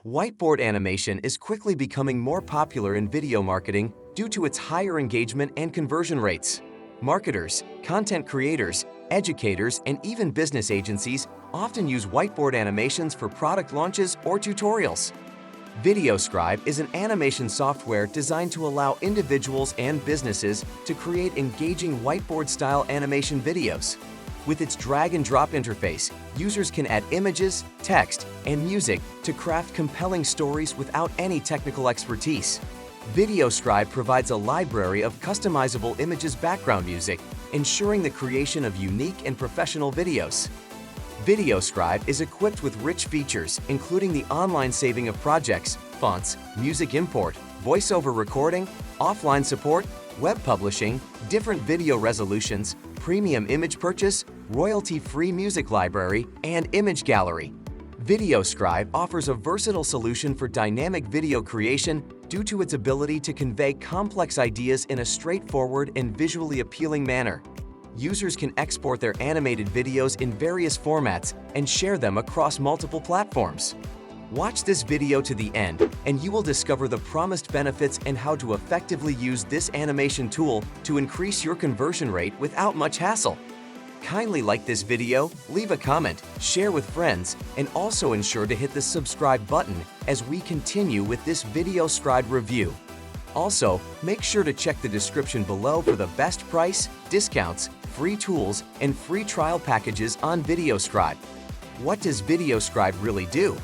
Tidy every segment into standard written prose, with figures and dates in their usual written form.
Whiteboard animation is quickly becoming more popular in video marketing due to its higher engagement and conversion rates. Marketers, content creators, educators, and even business agencies often use whiteboard animations for product launches or tutorials. Videoscribe is an animation software designed to allow individuals and businesses to create engaging whiteboard-style animation videos. With its drag-and-drop interface, users can add images, text, and music to craft compelling stories without any technical expertise. Videoscribe provides a library of customizable images background music, ensuring the creation of unique and professional videos. Videoscribe is equipped with rich features, including the online saving of projects, fonts, music import, voiceover recording, offline support, web publishing, different video resolutions, premium image purchase, royalty-free music library, and image gallery. Videoscribe offers a versatile solution for dynamic video creation due to its ability to convey complex ideas in a straightforward and visually appealing manner. Users can export their animated videos in various formats and share them across multiple platforms. Watch this video to the end, and you will discover the promised benefits and how to effectively use this animation tool to increase your conversion rate without much hassle. Kindly like this video, leave a comment, share with friends, and also ensure to hit the subscribe button as we continue with this Videoscribe review. Also, make sure to check the description below for the best price, discounts, free tools, and free trial packages on Videoscribe. What does Videoscribe really do?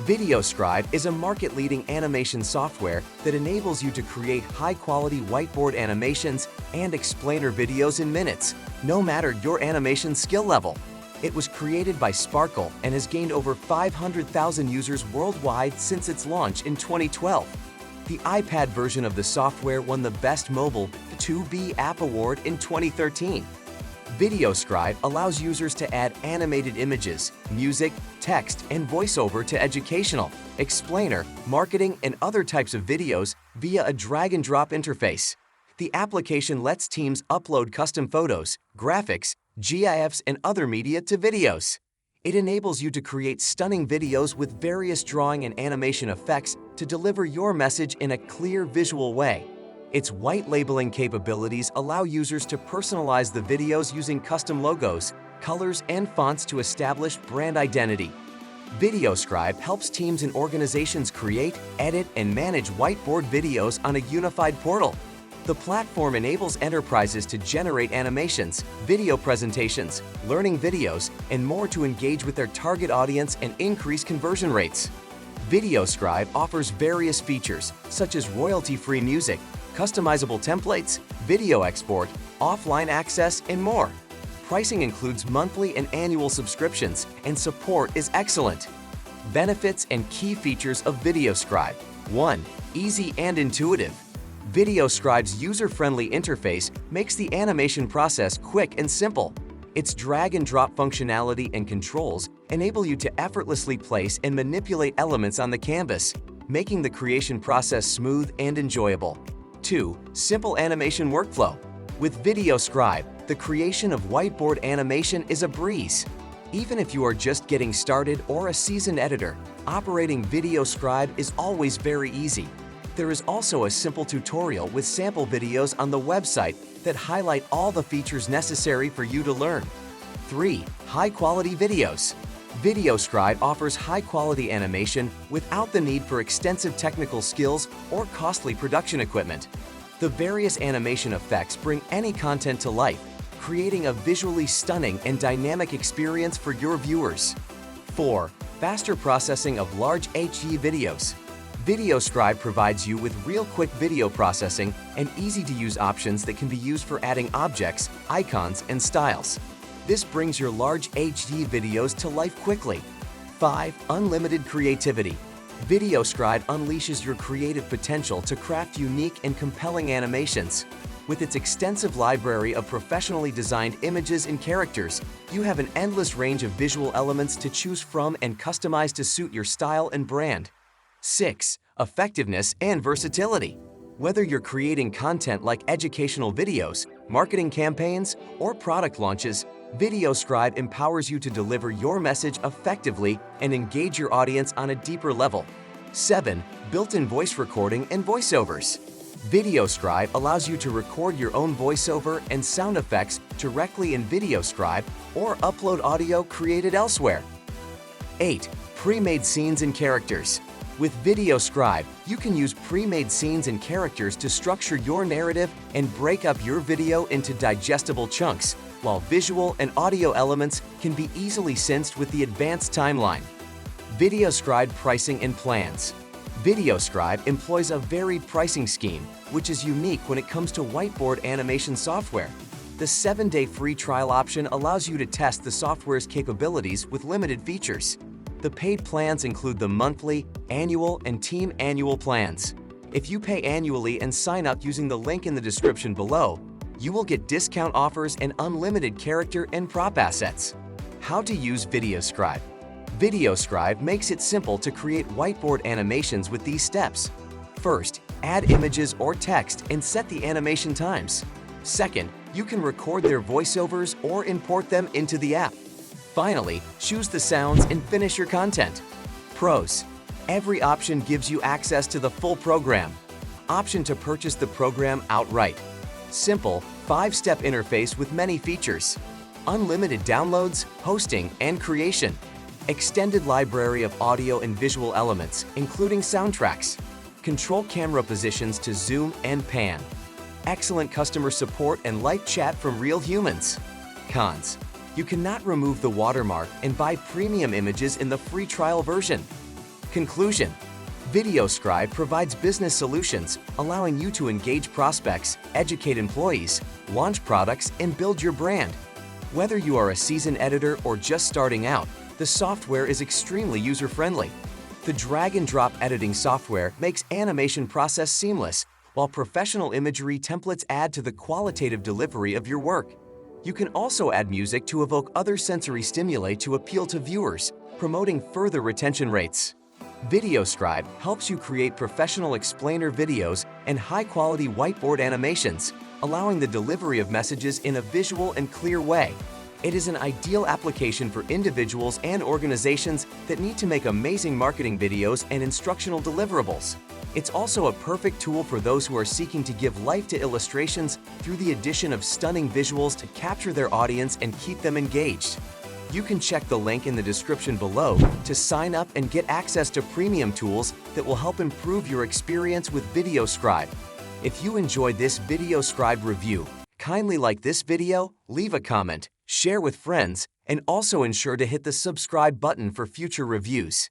Videoscribe is a market-leading animation software that enables you to create high-quality whiteboard animations and explainer videos in minutes, no matter your animation skill level. It was created by Sparkol and has gained over 500,000 users worldwide since its launch in 2012. The iPad version of the software won the Best Mobile 2B App Award in 2013. Videoscribe allows users to add animated images, music, text, and voiceover to educational, explainer, marketing, and other types of videos via a drag-and-drop interface. The application lets teams upload custom photos, graphics, GIFs, and other media to videos. It enables you to create stunning videos with various drawing and animation effects to deliver your message in a clear visual way. Its white labeling capabilities allow users to personalize the videos using custom logos, colors, and fonts to establish brand identity. Videoscribe helps teams and organizations create, edit, and manage whiteboard videos on a unified portal. The platform enables enterprises to generate animations, video presentations, learning videos, and more to engage with their target audience and increase conversion rates. Videoscribe offers various features such as royalty-free music, customizable templates, video export, offline access, and more. Pricing includes monthly and annual subscriptions, and support is excellent. Benefits and key features of Videoscribe. 1. Easy and intuitive. Videoscribe's user-friendly interface makes the animation process quick and simple. Its drag-and-drop functionality and controls enable you to effortlessly place and manipulate elements on the canvas, making the creation process smooth and enjoyable. 2. Simple animation workflow. With Videoscribe, the creation of whiteboard animation is a breeze. Even if you are just getting started or a seasoned editor, operating Videoscribe is always very easy. There is also a simple tutorial with sample videos on the website that highlight all the features necessary for you to learn. 3. High-quality videos. Videoscribe offers high-quality animation without the need for extensive technical skills or costly production equipment. The various animation effects bring any content to life, creating a visually stunning and dynamic experience for your viewers. 4. Faster processing of large HD videos. Videoscribe provides you with real quick video processing and easy-to-use options that can be used for adding objects, icons, and styles. This brings your large HD videos to life quickly. 5. Unlimited creativity. Videoscribe unleashes your creative potential to craft unique and compelling animations. With its extensive library of professionally designed images and characters, you have an endless range of visual elements to choose from and customize to suit your style and brand. 6. Effectiveness and versatility. Whether you're creating content like educational videos, marketing campaigns, or product launches, Videoscribe empowers you to deliver your message effectively and engage your audience on a deeper level. 7. Built-in voice recording and voiceovers. Videoscribe allows you to record your own voiceover and sound effects directly in Videoscribe or upload audio created elsewhere. 8. Pre-made scenes and characters. With Videoscribe, you can use pre-made scenes and characters to structure your narrative and break up your video into digestible chunks, while visual and audio elements can be easily synced with the advanced timeline. Videoscribe pricing and plans. Videoscribe employs a varied pricing scheme, which is unique when it comes to whiteboard animation software. The 7-day free trial option allows you to test the software's capabilities with limited features. The paid plans include the monthly, annual, and team annual plans. If you pay annually and sign up using the link in the description below, you will get discount offers and unlimited character and prop assets. How to use Videoscribe. Videoscribe makes it simple to create whiteboard animations with these steps. First, add images or text and set the animation times. Second, you can record their voiceovers or import them into the app. Finally, choose the sounds and finish your content. Pros: every option gives you access to the full program. Option to purchase the program outright. Simple, 5-step interface with many features. Unlimited downloads, hosting, and creation. Extended library of audio and visual elements, including soundtracks. Control camera positions to zoom and pan. Excellent customer support and live chat from real humans. Cons: you cannot remove the watermark and buy premium images in the free trial version. Conclusion: Videoscribe provides business solutions, allowing you to engage prospects, educate employees, launch products, and build your brand. Whether you are a seasoned editor or just starting out, the software is extremely user-friendly. The drag-and-drop editing software makes animation process seamless, while professional imagery templates add to the qualitative delivery of your work. You can also add music to evoke other sensory stimuli to appeal to viewers, promoting further retention rates. Videoscribe helps you create professional explainer videos and high-quality whiteboard animations, allowing the delivery of messages in a visual and clear way. It is an ideal application for individuals and organizations that need to make amazing marketing videos and instructional deliverables. It's also a perfect tool for those who are seeking to give life to illustrations through the addition of stunning visuals to capture their audience and keep them engaged. You can check the link in the description below to sign up and get access to premium tools that will help improve your experience with Videoscribe. If you enjoyed this Videoscribe review, kindly like this video, leave a comment, share with friends, and also ensure to hit the subscribe button for future reviews.